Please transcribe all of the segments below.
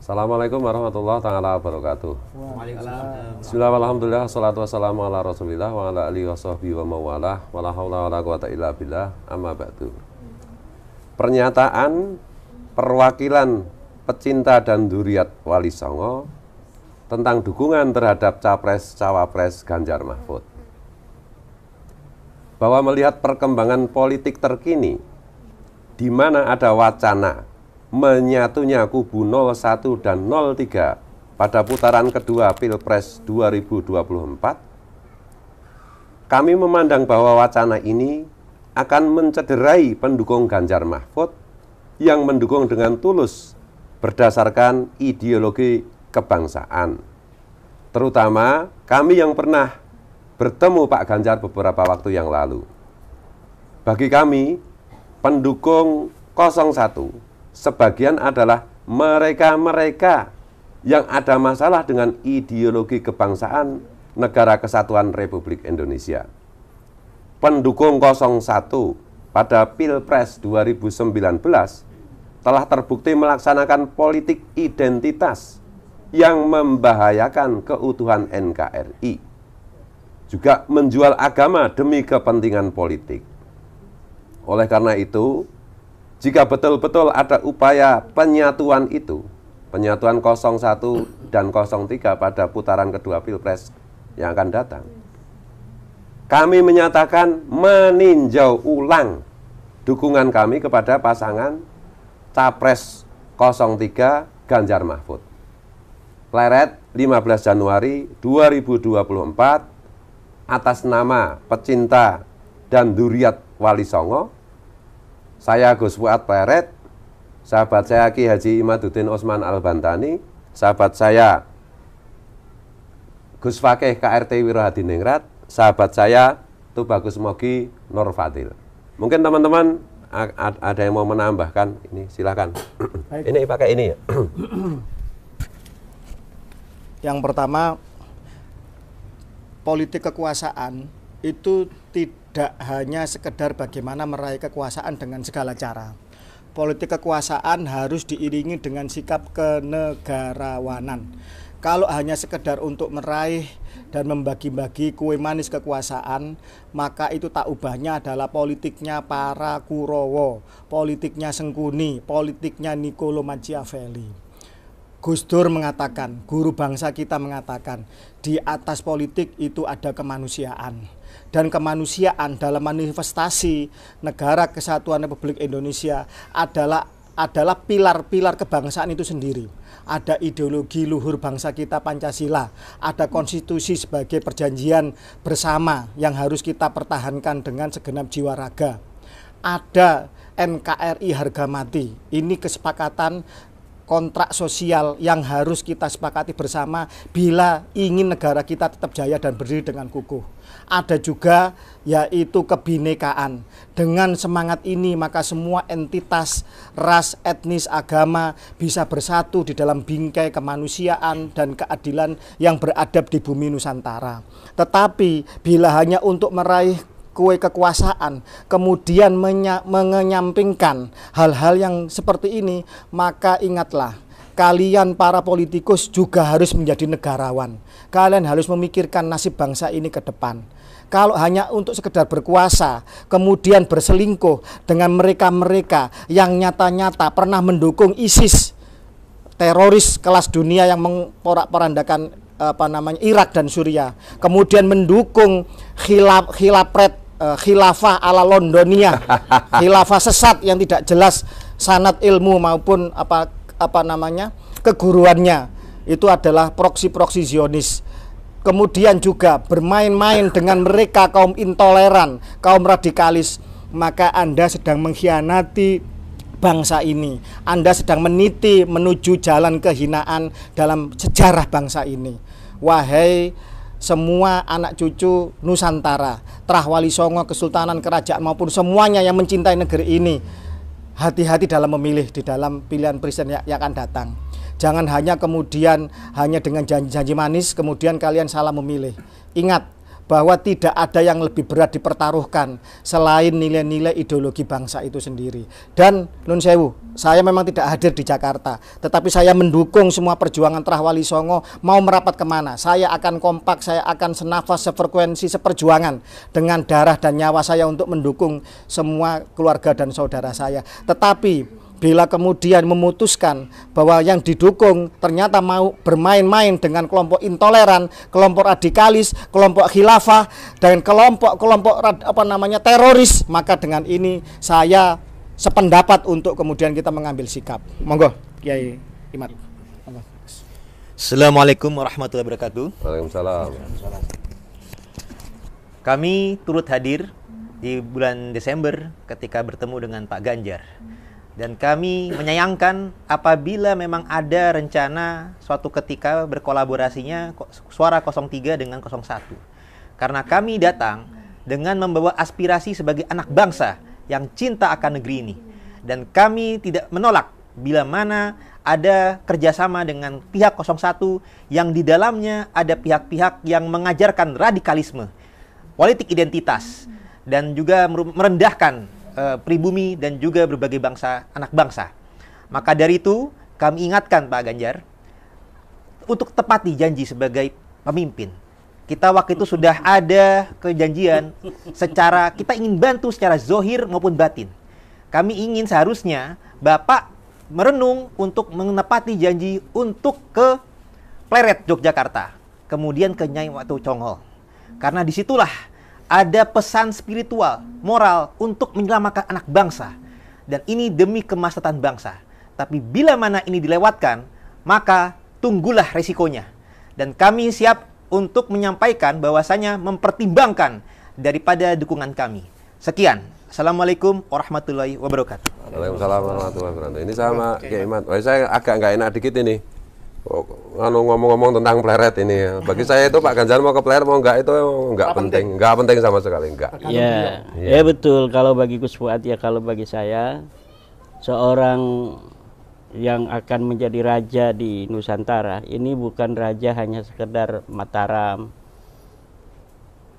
Assalamualaikum warahmatullahi taala wabarakatuh. Bismillah, alhamdulillah, salatu wassalamu ala rasulillah wa ala alihi wa sahbihi wa mawalah wa la hawla wa la quwata illa billah, amma ba'du. Pernyataan perwakilan pecinta dan dzurriyyat Wali Songo tentang dukungan terhadap Capres-Cawapres Ganjar Mahfud. Bahwa melihat perkembangan politik terkini di mana ada wacana menyatunya kubu 01 dan 03 pada putaran kedua Pilpres 2024, kami memandang bahwa wacana ini akan mencederai pendukung Ganjar Mahfud yang mendukung dengan tulus berdasarkan ideologi kebangsaan. Terutama kami yang pernah bertemu Pak Ganjar beberapa waktu yang lalu. Bagi kami, pendukung 01, sebagian adalah mereka-mereka yang ada masalah dengan ideologi kebangsaan Negara Kesatuan Republik Indonesia. Pendukung 01 pada Pilpres 2019 telah terbukti melaksanakan politik identitas yang membahayakan keutuhan NKRI. Juga menjual agama demi kepentingan politik. Oleh karena itu, jika betul-betul ada upaya penyatuan itu, penyatuan 01 dan 03 pada putaran kedua Pilpres yang akan datang, kami menyatakan meninjau ulang dukungan kami kepada pasangan Capres 03 Ganjar Mahfud. Pleret 15 Januari 2024 atas nama pecinta dan dzurriyyat Wali Songo, saya Gus Fuad Pleret, sahabat saya Ki Haji Imaduddin Osman Al-Bantani, sahabat saya Gus Fakih KRT Wirohadiningrat, sahabat saya Tubagus Mogi Nur Fadil. Mungkin teman-teman ada yang mau menambahkan ini, silakan. Ini pakai ini ya. Yang pertama, politik kekuasaan itu tidak hanya sekedar bagaimana meraih kekuasaan dengan segala cara. Politik kekuasaan harus diiringi dengan sikap kenegarawanan. Kalau hanya sekedar untuk meraih dan membagi-bagi kue manis kekuasaan, maka itu tak ubahnya adalah politiknya para Kurowo, politiknya Sengkuni, politiknya Niccolo Machiavelli. Gus Dur mengatakan, guru bangsa kita mengatakan, di atas politik itu ada kemanusiaan. Dan kemanusiaan dalam manifestasi Negara Kesatuan Republik Indonesia adalah pilar-pilar kebangsaan itu sendiri. Ada ideologi luhur bangsa kita Pancasila, ada konstitusi sebagai perjanjian bersama yang harus kita pertahankan dengan segenap jiwa raga. Ada NKRI harga mati, ini kesepakatan kontrak sosial yang harus kita sepakati bersama bila ingin negara kita tetap jaya dan berdiri dengan kukuh. Ada juga yaitu kebinekaan. Dengan semangat ini maka semua entitas, ras, etnis, agama bisa bersatu di dalam bingkai kemanusiaan dan keadilan yang beradab di bumi Nusantara. Tetapi bila hanya untuk meraih kue kekuasaan, kemudian mengenyampingkan hal-hal yang seperti ini, maka ingatlah, kalian para politikus juga harus menjadi negarawan. Kalian harus memikirkan nasib bangsa ini ke depan. Kalau hanya untuk sekedar berkuasa, kemudian berselingkuh dengan mereka-mereka yang nyata-nyata pernah mendukung ISIS, teroris kelas dunia yang memporak-porandakan Irak dan Suriah, kemudian mendukung khilafah ala Londonia, khilafah sesat yang tidak jelas sanad ilmu maupun keguruannya, itu adalah proksi-proksi Zionis. Kemudian juga bermain-main dengan mereka kaum intoleran, kaum radikalis, maka Anda sedang mengkhianati bangsa ini. Anda sedang meniti menuju jalan kehinaan dalam sejarah bangsa ini. Wahai semua anak cucu Nusantara, Trah Wali Songo, Kesultanan, Kerajaan maupun semuanya yang mencintai negeri ini, hati-hati dalam memilih di dalam pilihan presiden yang akan datang. Jangan hanya kemudian hanya dengan janji-janji manis kemudian kalian salah memilih. Ingat bahwa tidak ada yang lebih berat dipertaruhkan selain nilai-nilai ideologi bangsa itu sendiri. Dan Nun Sewu, saya memang tidak hadir di Jakarta, tetapi saya mendukung semua perjuangan Trah Wali Songo mau merapat kemana. Saya akan kompak, saya akan senafas, sefrekuensi, seperjuangan dengan darah dan nyawa saya untuk mendukung semua keluarga dan saudara saya. Tetapi bila kemudian memutuskan bahwa yang didukung ternyata mau bermain-main dengan kelompok intoleran, kelompok radikalis, kelompok khilafah, dan kelompok teroris, maka dengan ini saya sependapat untuk kemudian kita mengambil sikap. Monggo, Kiai Imad. Assalamualaikum warahmatullahi wabarakatuh. Waalaikumsalam. Kami turut hadir di bulan Desember ketika bertemu dengan Pak Ganjar. Dan kami menyayangkan apabila memang ada rencana suatu ketika berkolaborasinya Suara 03 dengan 01. Karena kami datang dengan membawa aspirasi sebagai anak bangsa yang cinta akan negeri ini. Dan kami tidak menolak bila mana ada kerjasama dengan pihak 01 yang di dalamnya ada pihak-pihak yang mengajarkan radikalisme, politik identitas, dan juga merendahkan pribumi dan juga berbagai bangsa, anak bangsa. Maka dari itu kami ingatkan Pak Ganjar untuk tepati janji sebagai pemimpin. Kita waktu itu sudah ada kejanjian secara kita ingin bantu secara zohir maupun batin. Kami ingin seharusnya Bapak merenung untuk menepati janji untuk ke Pleret Yogyakarta, kemudian ke Nyai Watu Conghol. Karena disitulah ada pesan spiritual, moral untuk menyelamatkan anak bangsa. Dan ini demi kemaslahatan bangsa. Tapi bila mana ini dilewatkan, maka tunggulah resikonya. Dan kami siap untuk menyampaikan bahwasanya mempertimbangkan daripada dukungan kami. Sekian. Assalamualaikum warahmatullahi wabarakatuh. Waalaikumsalam warahmatullahi wabarakatuh. Ini sama Kiai Imad. Saya agak nggak enak dikit ini. Ngomong-ngomong tentang Pleret ini, bagi saya itu Pak Ganjar mau ke Pleret mau enggak itu enggak penting sama sekali, enggak. Ya betul. Kalau bagi Gus Fuad, ya kalau bagi saya seorang yang akan menjadi raja di Nusantara ini bukan raja hanya sekedar Mataram.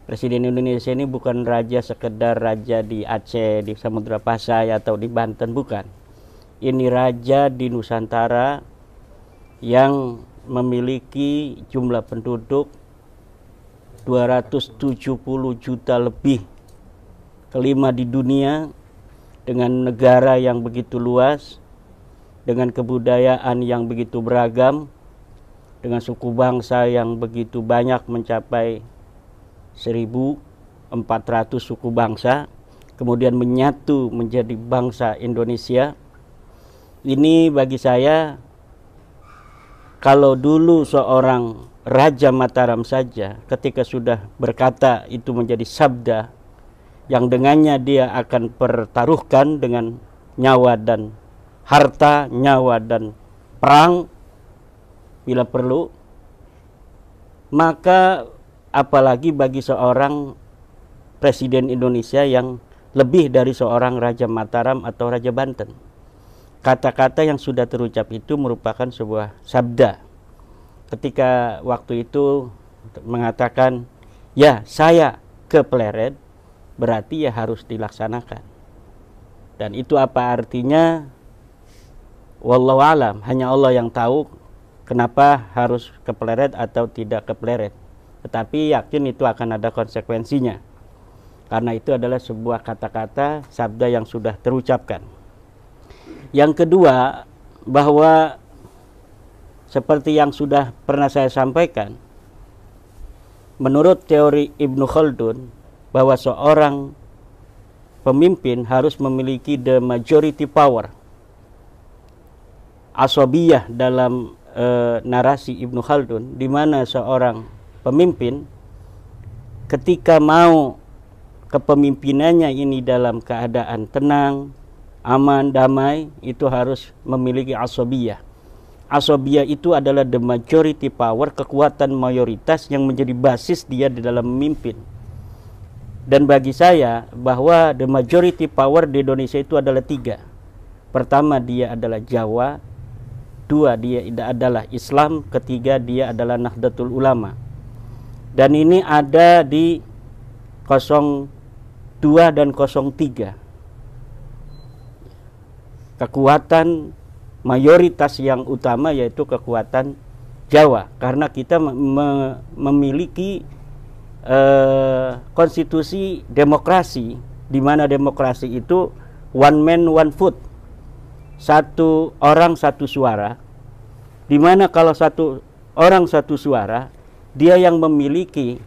Presiden Indonesia ini bukan raja sekedar raja di Aceh, di Samudra Pasai atau di Banten, bukan. Ini raja di Nusantara yang memiliki jumlah penduduk 270 juta lebih, kelima di dunia, dengan negara yang begitu luas, dengan kebudayaan yang begitu beragam, dengan suku bangsa yang begitu banyak mencapai 1.400 suku bangsa, kemudian menyatu menjadi bangsa Indonesia. Ini bagi saya, kalau dulu seorang Raja Mataram saja ketika sudah berkata itu menjadi sabda yang dengannya dia akan pertaruhkan dengan nyawa dan harta, nyawa dan perang bila perlu, maka apalagi bagi seorang Presiden Indonesia yang lebih dari seorang Raja Mataram atau Raja Banten. Kata-kata yang sudah terucap itu merupakan sebuah sabda. Ketika waktu itu mengatakan, ya saya ke Pleret, berarti ya harus dilaksanakan. Dan itu apa artinya? Wallahu alam, hanya Allah yang tahu kenapa harus ke Pleret atau tidak ke Pleret. Tetapi yakin itu akan ada konsekuensinya. Karena itu adalah sebuah kata-kata, sabda yang sudah terucapkan. Yang kedua, bahwa seperti yang sudah pernah saya sampaikan, menurut teori Ibnu Khaldun, bahwa seorang pemimpin harus memiliki the majority power. Asabiyah dalam narasi Ibnu Khaldun, di mana seorang pemimpin ketika mau kepemimpinannya ini dalam keadaan tenang, aman, damai, itu harus memiliki asabiyah. Asabiyah itu adalah the majority power, kekuatan mayoritas yang menjadi basis dia di dalam memimpin. Dan bagi saya bahwa the majority power di Indonesia itu adalah 3. Pertama, dia adalah Jawa. 2, dia adalah Islam. Ketiga, dia adalah Nahdlatul Ulama. Dan ini ada di 02 dan 03. Kekuatan mayoritas yang utama yaitu kekuatan Jawa, karena kita memiliki konstitusi demokrasi, di mana demokrasi itu one man one vote, satu orang satu suara, di mana kalau satu orang satu suara, dia yang memiliki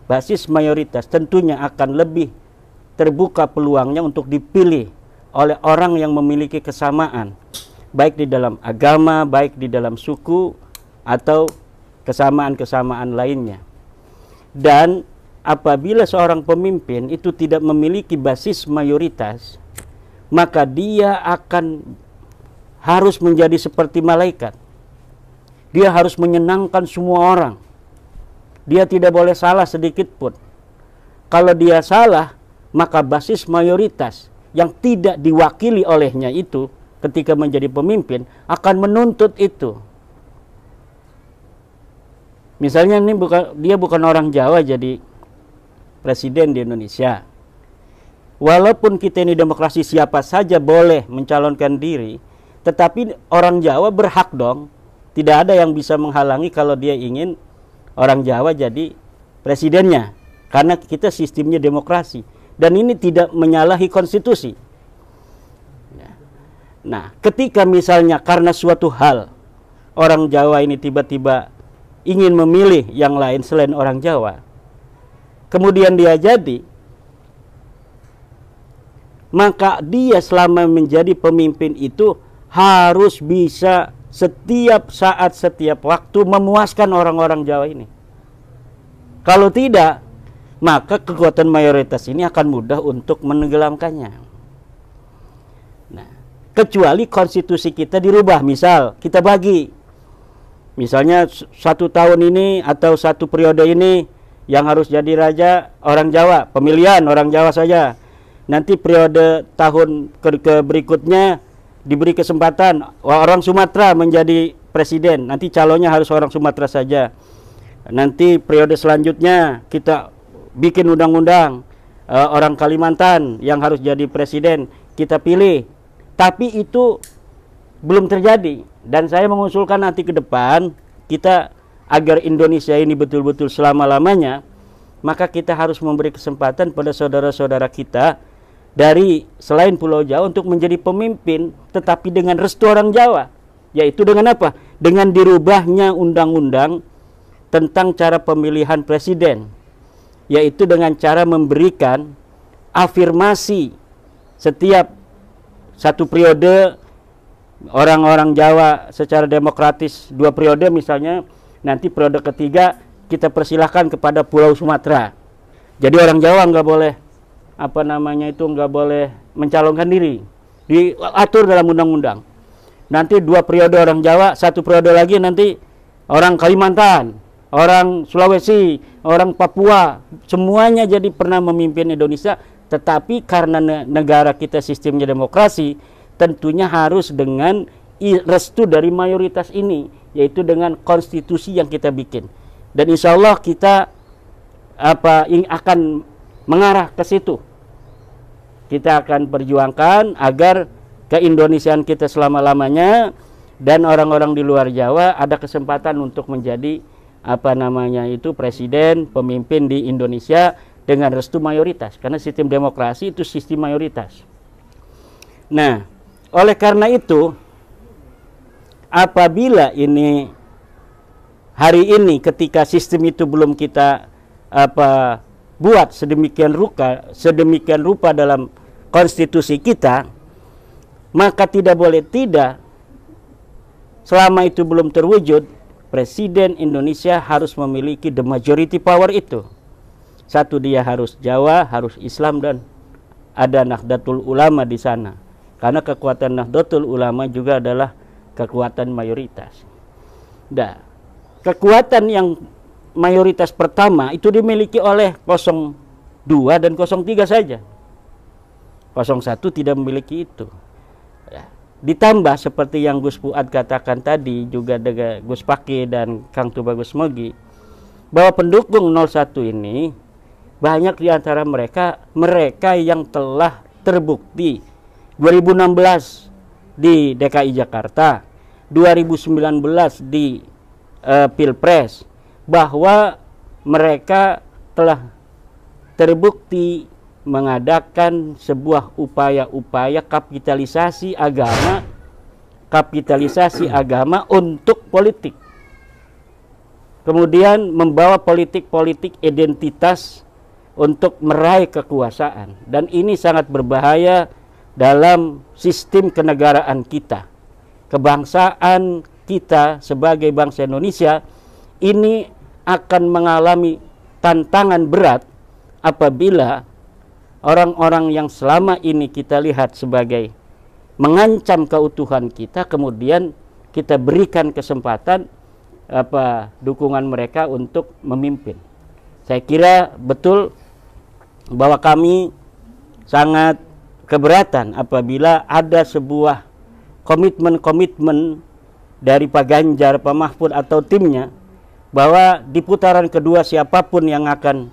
basis mayoritas tentunya akan lebih terbuka peluangnya untuk dipilih oleh orang yang memiliki kesamaan, baik di dalam agama, baik di dalam suku, atau kesamaan-kesamaan lainnya. Dan apabila seorang pemimpin itu tidak memiliki basis mayoritas, maka dia akan harus menjadi seperti malaikat. Dia harus menyenangkan semua orang. Dia tidak boleh salah sedikit pun. Kalau dia salah, maka basis mayoritas yang tidak diwakili olehnya itu ketika menjadi pemimpin akan menuntut itu. Misalnya ini dia bukan orang Jawa jadi presiden di Indonesia. Walaupun kita ini demokrasi, siapa saja boleh mencalonkan diri, tetapi orang Jawa berhak dong. Tidak ada yang bisa menghalangi kalau dia ingin orang Jawa jadi presidennya, karena kita sistemnya demokrasi. Dan ini tidak menyalahi konstitusi. Nah, ketika misalnya karena suatu hal orang Jawa ini tiba-tiba ingin memilih yang lain selain orang Jawa, kemudian dia jadi, maka dia selama menjadi pemimpin itu harus bisa setiap saat, setiap waktu memuaskan orang-orang Jawa ini. Kalau tidak, maka kekuatan mayoritas ini akan mudah untuk menenggelamkannya. Nah, kecuali konstitusi kita dirubah, misal kita bagi, misalnya 1 tahun ini atau 1 periode ini yang harus jadi raja orang Jawa, pemilihan orang Jawa saja. Nanti periode tahun berikutnya diberi kesempatan orang Sumatera menjadi presiden, nanti calonnya harus orang Sumatera saja. Nanti periode selanjutnya kita bikin undang-undang orang Kalimantan yang harus jadi presiden kita pilih. Tapi itu belum terjadi, dan saya mengusulkan nanti ke depan kita agar Indonesia ini betul-betul selama-lamanya, maka kita harus memberi kesempatan pada saudara-saudara kita dari selain Pulau Jawa untuk menjadi pemimpin, tetapi dengan restu orang Jawa. Yaitu dengan apa? Dengan dirubahnya undang-undang tentang cara pemilihan presiden, yaitu dengan cara memberikan afirmasi setiap 1 periode orang-orang Jawa secara demokratis 2 periode misalnya, nanti periode ketiga kita persilahkan kepada Pulau Sumatera. Jadi orang Jawa nggak boleh nggak boleh mencalonkan diri, diatur dalam undang-undang. Nanti 2 periode orang Jawa, 1 periode lagi nanti orang Kalimantan, orang Sulawesi, orang Papua, semuanya jadi pernah memimpin Indonesia. Tetapi karena negara kita sistemnya demokrasi, tentunya harus dengan restu dari mayoritas ini, yaitu dengan konstitusi yang kita bikin. Dan insya Allah kita akan mengarah ke situ. Kita akan perjuangkan agar keindonesiaan kita selama-lamanya, dan orang-orang di luar Jawa ada kesempatan untuk menjadi presiden, pemimpin di Indonesia dengan restu mayoritas, karena sistem demokrasi itu sistem mayoritas. Nah, oleh karena itu, apabila ini hari ini ketika sistem itu belum kita buat sedemikian rupa dalam konstitusi kita, maka tidak boleh tidak, selama itu belum terwujud, Presiden Indonesia harus memiliki the majority power itu. Satu, dia harus Jawa, harus Islam, dan ada Nahdlatul Ulama di sana. Karena kekuatan Nahdlatul Ulama juga adalah kekuatan mayoritas. Nah, kekuatan yang mayoritas pertama itu dimiliki oleh 02 dan 03 saja. 01 tidak memiliki itu. Ya. Ditambah seperti yang Gus Fuad katakan tadi, juga dengan Gus Paki dan Kang Tubagus Mogi, bahwa pendukung 01 ini banyak di antara mereka yang telah terbukti 2016 di DKI Jakarta, 2019 di Pilpres, bahwa mereka telah terbukti mengadakan sebuah upaya-upaya kapitalisasi agama untuk politik. Kemudian membawa politik-politik identitas untuk meraih kekuasaan. Dan ini sangat berbahaya dalam sistem kenegaraan kita. Kebangsaan kita sebagai bangsa Indonesia ini akan mengalami tantangan berat apabila orang-orang yang selama ini kita lihat sebagai mengancam keutuhan kita, kemudian kita berikan kesempatan dukungan mereka untuk memimpin. Saya kira betul bahwa kami sangat keberatan apabila ada sebuah komitmen dari Pak Ganjar, Pak Mahfud atau timnya, bahwa di putaran kedua siapapun yang akan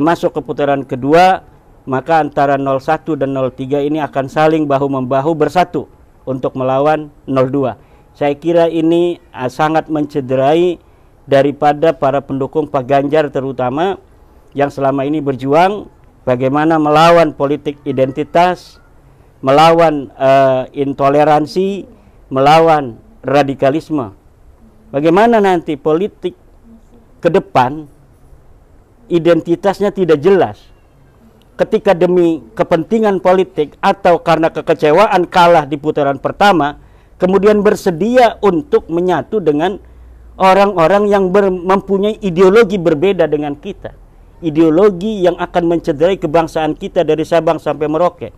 masuk ke putaran kedua, maka antara 01 dan 03 ini akan saling bahu-membahu bersatu untuk melawan 02. Saya kira ini sangat mencederai daripada para pendukung Pak Ganjar terutama yang selama ini berjuang bagaimana melawan politik identitas, melawan intoleransi, melawan radikalisme. Bagaimana nanti politik ke depan identitasnya tidak jelas. Ketika demi kepentingan politik atau karena kekecewaan kalah di putaran pertama, kemudian bersedia untuk menyatu dengan orang-orang yang mempunyai ideologi berbeda dengan kita. Ideologi yang akan mencederai kebangsaan kita dari Sabang sampai Merauke.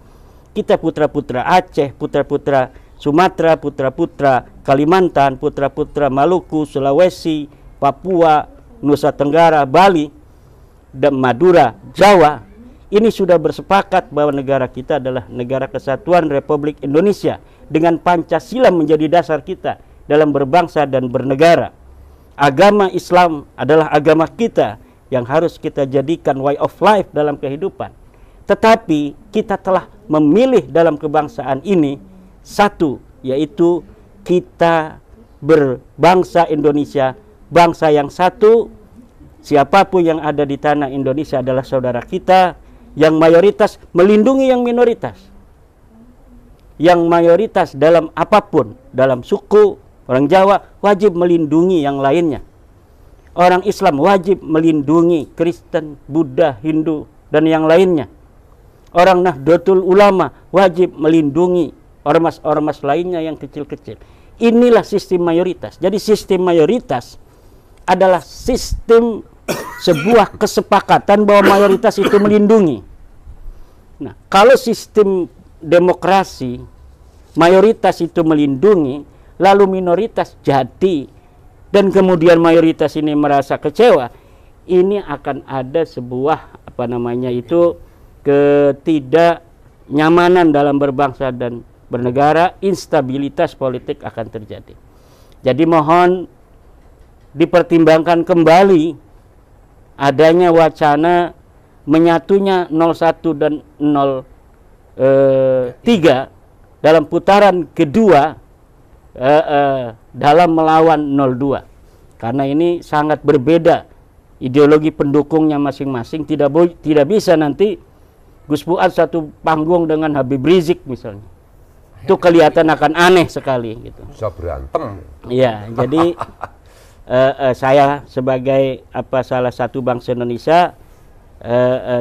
Kita putra-putra Aceh, putra-putra Sumatera, putra-putra Kalimantan, putra-putra Maluku, Sulawesi, Papua, Nusa Tenggara, Bali, dan Madura, Jawa. Ini sudah bersepakat bahwa negara kita adalah negara kesatuan Republik Indonesia dengan Pancasila menjadi dasar kita dalam berbangsa dan bernegara. Agama Islam adalah agama kita yang harus kita jadikan way of life dalam kehidupan. Tetapi kita telah memilih dalam kebangsaan ini satu, yaitu kita berbangsa Indonesia, bangsa yang satu. Siapapun yang ada di tanah Indonesia adalah saudara kita. Yang mayoritas melindungi yang minoritas. Yang mayoritas dalam apapun, dalam suku, orang Jawa wajib melindungi yang lainnya. Orang Islam wajib melindungi Kristen, Buddha, Hindu, dan yang lainnya. Orang Nahdlatul Ulama wajib melindungi ormas-ormas lainnya yang kecil-kecil. Inilah sistem mayoritas. Jadi sistem mayoritas adalah sistem sebuah kesepakatan bahwa mayoritas itu melindungi. Nah, kalau sistem demokrasi mayoritas itu melindungi, lalu minoritas jadi, dan kemudian mayoritas ini merasa kecewa, ini akan ada sebuah ketidaknyamanan dalam berbangsa dan bernegara, instabilitas politik akan terjadi. Jadi mohon dipertimbangkan kembali adanya wacana menyatunya 01 dan 03 dalam putaran kedua dalam melawan 02. Karena ini sangat berbeda ideologi pendukungnya masing-masing. Tidak bisa nanti Gus Fuad satu panggung dengan Habib Rizik misalnya. Itu kelihatan akan aneh sekali gitu. Bisa berantem. Iya, jadi saya sebagai salah satu bangsa Indonesia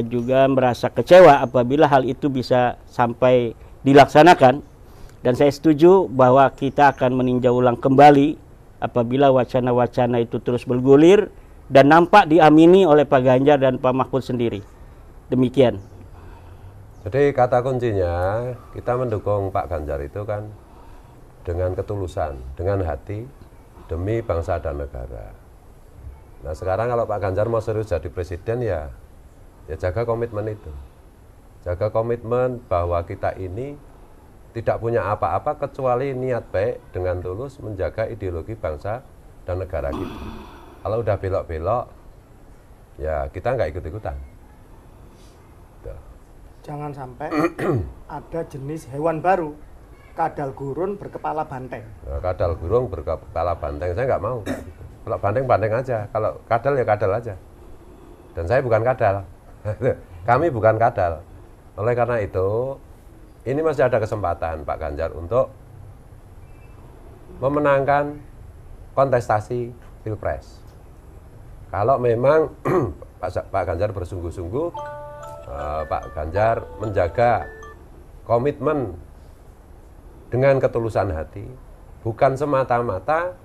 juga merasa kecewa apabila hal itu bisa sampai dilaksanakan, dan saya setuju bahwa kita akan meninjau ulang kembali apabila wacana-wacana itu terus bergulir dan nampak diamini oleh Pak Ganjar dan Pak Mahfud sendiri. Demikian. Jadi kata kuncinya kita mendukung Pak Ganjar itu kan dengan ketulusan, dengan hati, demi bangsa dan negara. Nah sekarang kalau Pak Ganjar mau serius jadi presiden ya jaga komitmen itu. Jaga komitmen bahwa kita ini tidak punya apa-apa kecuali niat baik dengan tulus menjaga ideologi bangsa dan negara kita. Kalau udah belok-belok ya kita nggak ikut-ikutan. Jangan sampai ada jenis hewan baru, kadal gurun berkepala banteng. Nah, kadal gurun berkepala banteng, saya nggak mau. Kalau banteng aja, kalau kadal ya kadal aja. Dan saya bukan kadal, kami bukan kadal. Oleh karena itu, ini masih ada kesempatan Pak Ganjar untuk memenangkan kontestasi Pilpres. Kalau memang Pak Ganjar bersungguh-sungguh, Pak Ganjar menjaga komitmen dengan ketulusan hati, bukan semata-mata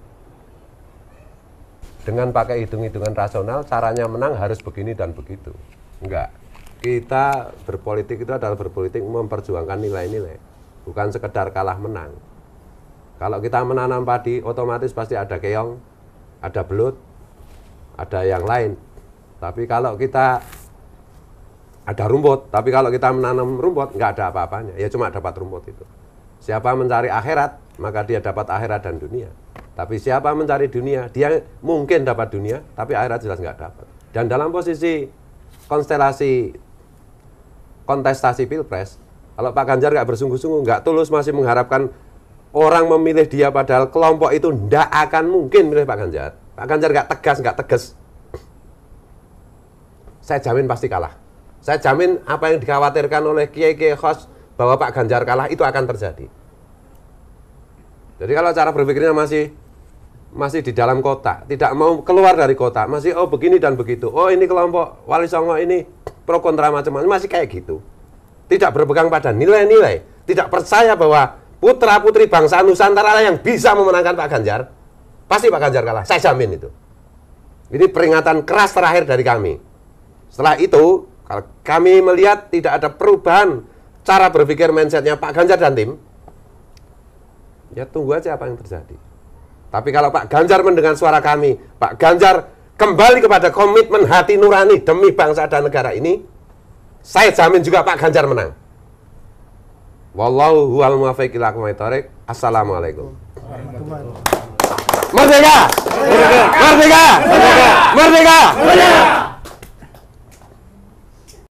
dengan pakai hitung-hitungan rasional, caranya menang harus begini dan begitu. Enggak. Kita berpolitik itu adalah berpolitik memperjuangkan nilai-nilai, bukan sekedar kalah menang. Kalau kita menanam padi, otomatis pasti ada keong, ada belut, ada yang lain. Tapi kalau kita ada rumput, tapi kalau kita menanam rumput, nggak ada apa-apanya, ya cuma dapat rumput itu. Siapa mencari akhirat, maka dia dapat akhirat dan dunia. Tapi siapa mencari dunia, dia mungkin dapat dunia, tapi akhirat jelas nggak dapat. Dan dalam posisi konstelasi kontestasi Pilpres, kalau Pak Ganjar nggak bersungguh-sungguh, nggak tulus, masih mengharapkan orang memilih dia, padahal kelompok itu nggak akan mungkin milih Pak Ganjar. Pak Ganjar nggak tegas, saya jamin pasti kalah. Saya jamin apa yang dikhawatirkan oleh kiai-kiai khos bahwa Pak Ganjar kalah itu akan terjadi. Jadi kalau cara berpikirnya masih di dalam kota, tidak mau keluar dari kota, masih oh begini dan begitu, oh ini kelompok Wali Songo ini pro kontra macam-macam, masih kayak gitu. Tidak berpegang pada nilai-nilai, tidak percaya bahwa putra-putri bangsa Nusantara yang bisa memenangkan Pak Ganjar, pasti Pak Ganjar kalah, saya jamin itu. Ini peringatan keras terakhir dari kami. Setelah itu, kalau kami melihat tidak ada perubahan cara berpikir mindsetnya Pak Ganjar dan tim, ya tunggu aja apa yang terjadi. Tapi kalau Pak Ganjar mendengar suara kami, Pak Ganjar kembali kepada komitmen hati nurani demi bangsa dan negara ini, saya jamin juga Pak Ganjar menang. Wallahu huwal muwaffiq ila aqwamit thoriq. Assalamualaikum. Merdeka! Merdeka! Merdeka! Merdeka! Merdeka!